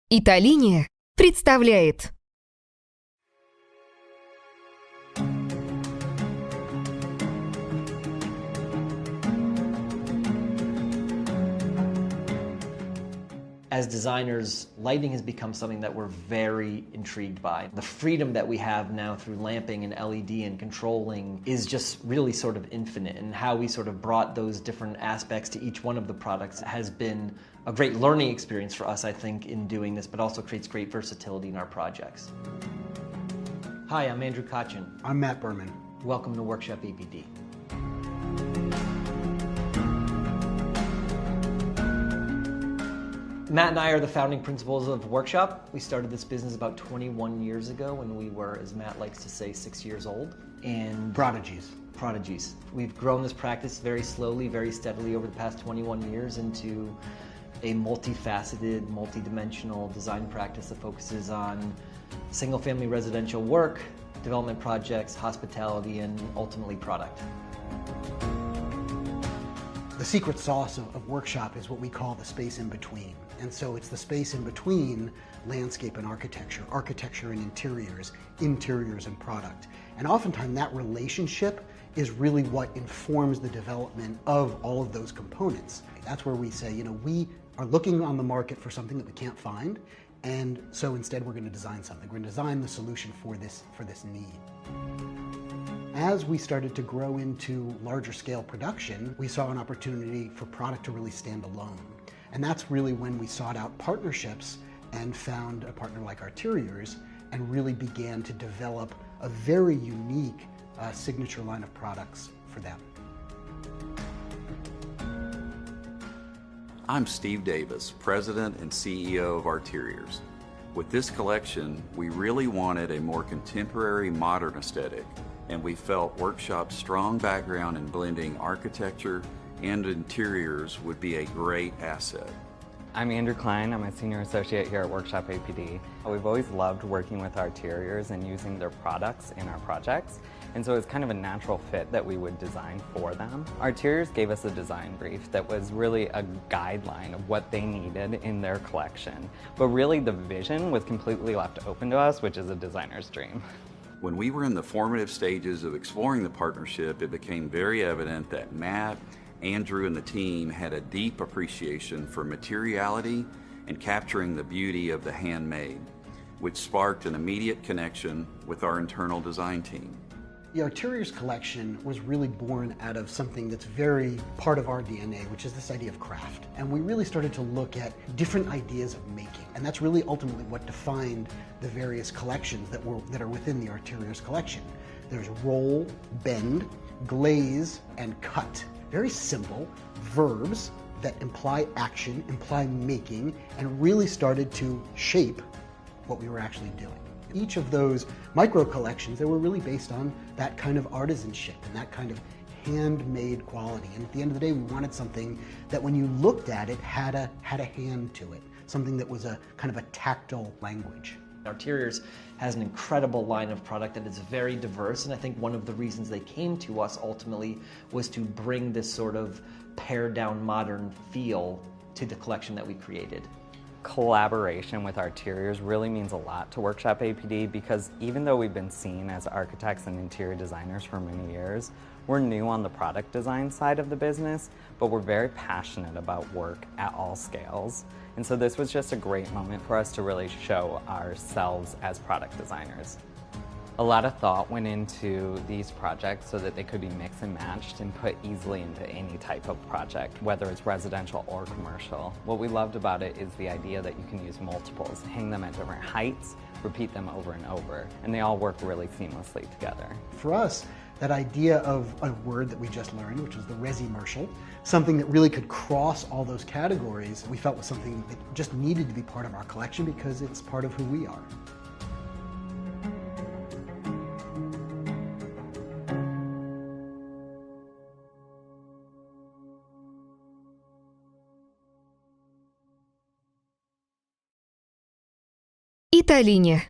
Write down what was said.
ITALINI представляет As designers, lighting has become something that we're very intrigued by. The freedom that we have now through lamping and LED and controlling is just really sort of infinite, and how we sort of brought those different aspects to each one of the products has been a great learning experience for us, I think, in doing this, but also creates great versatility in our projects. Hi, I'm Andrew Kachin. I'm Matt Berman. Welcome to Workshop APD. Matt and I are the founding principals of Workshop. We started this business about 21 years ago when we were, as Matt likes to say, 6 years old. And Prodigies. We've grown this practice very slowly, very steadily over the past 21 years into a multifaceted, multi-dimensional design practice that focuses on single-family residential work, development projects, hospitality, and ultimately product. The secret sauce of Workshop is what we call the space in between. And so it's the space in between landscape and architecture, architecture and interiors, interiors and product. And oftentimes that relationship is really what informs the development of all of those components. That's where we say, we are looking on the market for something that we can't find, and so instead we're going to design something. We're going to design the solution for this need. As we started to grow into larger scale production, we saw an opportunity for product to really stand alone. And that's really when we sought out partnerships and found a partner like Arteriors and really began to develop a very unique signature line of products for them. I'm Steve Davis, President and CEO of Arteriors. With this collection, we really wanted a more contemporary, modern aesthetic, and we felt Workshop's strong background in blending architecture and interiors would be a great asset. I'm Andrew Klein. I'm a senior associate here at Workshop APD. We've always loved working with Arteriors and using their products in our projects, and so it's kind of a natural fit that we would design for them. Arteriors gave us a design brief that was really a guideline of what they needed in their collection, but really the vision was completely left open to us, which is a designer's dream. When we were in the formative stages of exploring the partnership, it became very evident that Matt, Andrew, and the team had a deep appreciation for materiality and capturing the beauty of the handmade, which sparked an immediate connection with our internal design team. The Arteriors collection was really born out of something that's very part of our DNA, which is this idea of craft. And we really started to look at different ideas of making. And that's really ultimately what defined the various collections that are within the Arteriors collection. There's roll, bend, glaze, and cut. Very simple verbs that imply action, imply making, and really started to shape what we were actually doing. Each of those micro collections, they were really based on that kind of artisanship and that kind of handmade quality. And at the end of the day, we wanted something that when you looked at it had a hand to it, something that was a kind of a tactile language. Arteriors has an incredible line of product that is very diverse, and I think one of the reasons they came to us ultimately was to bring this sort of pared down modern feel to the collection that we created. Collaboration with Arteriors really means a lot to Workshop APD because even though we've been seen as architects and interior designers for many years, we're new on the product design side of the business, but we're very passionate about work at all scales. And so this was just a great moment for us to really show ourselves as product designers. A lot of thought went into these projects so that they could be mixed and matched and put easily into any type of project, whether it's residential or commercial. What we loved about it is the idea that you can use multiples, hang them at different heights, repeat them over and over, and they all work really seamlessly together. For us, that idea of a word that we just learned, which was the resi-mercial, something that really could cross all those categories, we felt was something that just needed to be part of our collection because it's part of who we are. ITALINI